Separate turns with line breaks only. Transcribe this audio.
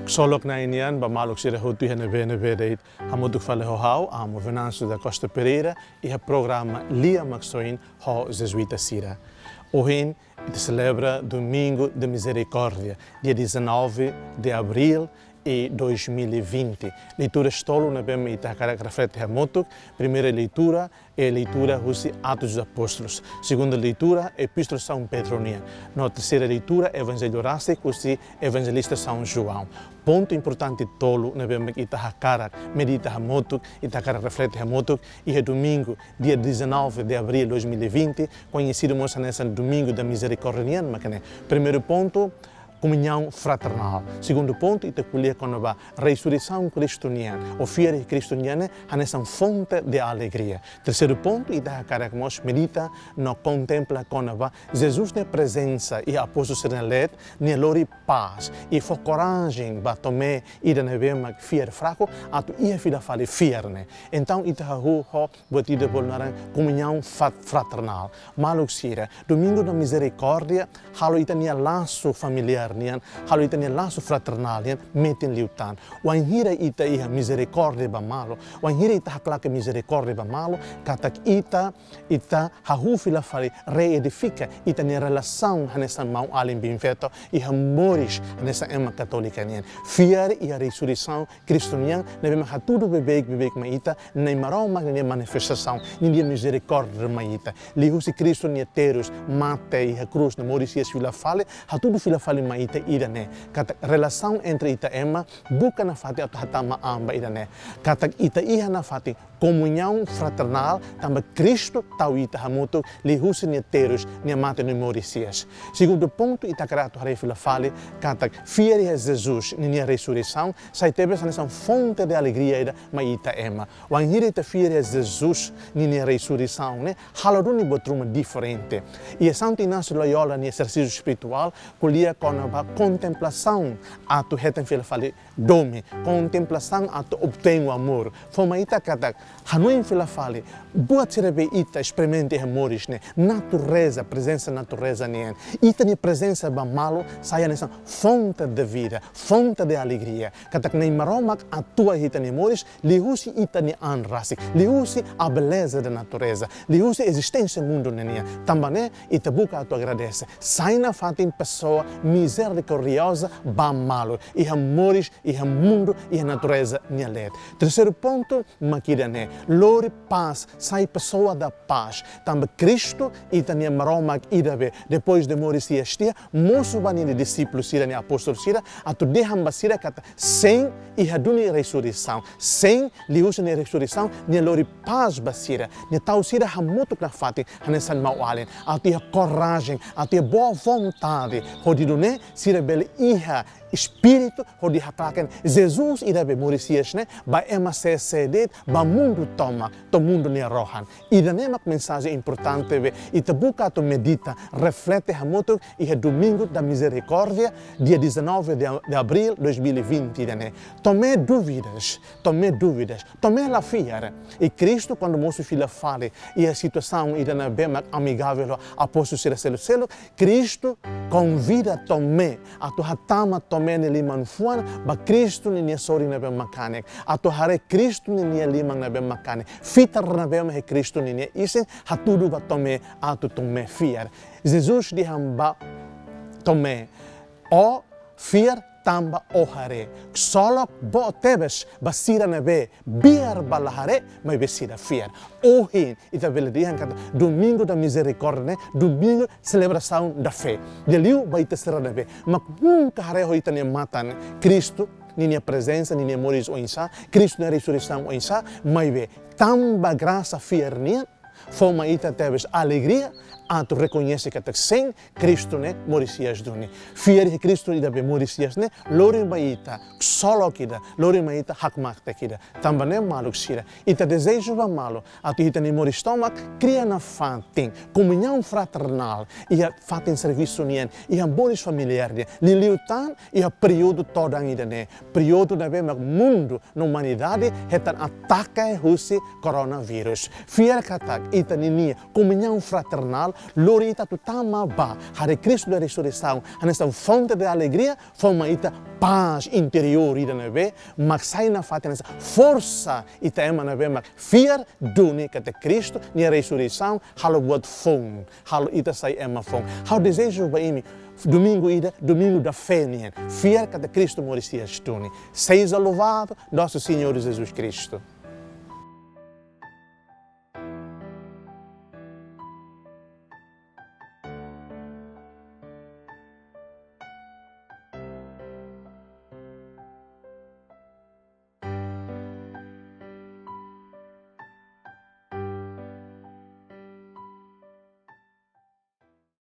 Solok na inian ba malok sira hotu hene deit hamotuk fale ho hau amo Venâncio da Costa Pereira e o programa Lia Maxoin ho Jesuíta Sira. Hoje se celebra Domingo de Misericórdia, dia 19 de abril de 2020. Leitura stolo na bem ita reflete hamotuk. Primeira leitura é a leitura dos Atos dos Apóstolos. Segunda leitura é Epístola São Petroniano. Na terceira leitura Evangelho Rástico, o Evangelista São João. Ponto importante tolo na bem ita hakara medita hamotuk, ita hakara reflete hamotuk e é domingo, dia 19 de abril de 2020, conhecido nessa Domingo da Misericórdia. Primeiro ponto, comunhão fraternal. Segundo ponto, ita colher com a ressurreição cristoniana. O fiel cristoniano é fonte de alegria. Terceiro ponto, ita caracmos medita no contempla com a Jesus na presença e apóstolo serenet, ne lori paz e for coragem ba tomé ida na bema fier fraco, atu ia fila fale fierne. Então ita ho botida bolnaran comunhão fraternal. Maluxira, domingo da misericórdia, halo ita nia laço familiar halo ita ni laço fraternal metin liutan wan hira ita iha misericórdia ba malo wan hira ita haklake misericórdia ba malo katak ita hahu fila fali reedifica ita ni relação nessa mau alim binfeto iha moris nessa ema católica nien fiar iha ressurreição cristoniana nebe ma tudo bebek ma ita nem marau ma ni manifestação ni misericórdia ma ita lihusi Cristo ni teros mate iha cruz na morisias fila fali tudo fila fali ma ita irane kata relação entre ita ema bukan na fati atau hatama amba irane kata ita iha na fati comunhão fraternal também Cristo tau ita hamutu lihusi ni teros ni mate no morisias. Segundo ponto ita karato harei fila fale kata fiel é Jesus ni ressurreição sai teve essa fonte de alegria ida ma ita ema wan hira ita fiel é Jesus ni ressurreição né haloruni botruma diferente e Santo Inácio Loyola ni exercício espiritual colia com a contemplação atu hetan fila fale dome contemplação atu obtém o amor forma ita kata hanuin fila fale buat serebe ita experimente amores né natureza presença natureza nien ita ni presença ba malo saia nessa fonte de vida fonte de alegria kata nem maromak atua ita ni amores lihusi ita ni anrasik lihusi a beleza da natureza lihusi existência mundo nenia também ita buka atu agradece sai na fatin pessoa misericordiosa ba malo e amores e mundo e a natureza nialet. Terceiro ponto, maquidane, lori paz, sai pessoa da paz. Também Cristo e tania maroma idabe depois de morrer se estia, moço bani discípulos sira ni apóstolo sira, atu dehamba sira kata sem e haduni ressurreição, sem liusa ni ressurreição, ni lori paz basira, ni tau sira hamuto na fati, hanesan maualen, atu a coragem, atu a boa vontade, hodidune sira bele iha espírito hodi haklaken Jesus irabe morisias ne ba ema sedet ba mundo toma to mundo ne rohan ida ne mak mensagem importante be itabuka to medita reflete hamoto e é domingo da misericórdia dia 19 de abril 2020 ne tome dúvidas tome la fiera e Cristo quando moço filha fale e a situação ida na bem amigável apóstolo ser celo Cristo convida tome a to hatama tome ne liman fuan ba Cristo ne sori na bem makanek a to hare Cristo ne liman na bem makanek fitar na bem he Cristo ne isen hatudu ba tome a to tome fiar Jesus di hamba tome o fiar tamba ohare solo bo tebes basira nebe biar balahare mai besira fiar ohin ita beledihan kata domingo da misericórdia domingo celebração da fé deliu baita será nebe mak nunca hare hoita ne matan Cristo ninha presença ninha moris oinsa Cristo na ressurreição oinsa mai be tamba graça fiarnia forma ita tebes alegria a tu reconhece que sem Cristo ne morisias duni fier de Cristo ida be morisias ne lori baita solo kida lori baita hakmak te kida também maluk sira ita desejo ba malo a tu ita ne moristomak cria na fatin comunhão fraternal e a fatin serviço nien e a bonis familiar de liliutan e a período todo ida ne período da be mundo na humanidade hetan ataque husi coronavírus fier katak ita ne comunhão fraternal Lorita tu tamaba, a Cristo da ressurreição, a nesta fonte de alegria, forma ita paz interior ida neve, mas sai na fata nessa força ita ema neve, mas fiar dune que te Cristo, ni a ressurreição, halo buat fome, halo ita sai ema fome. Hau desejo ba imi, domingo ida, domingo da fé nien, fiar que te Cristo moristia stone. Seja louvado, nosso Senhor Jesus Cristo.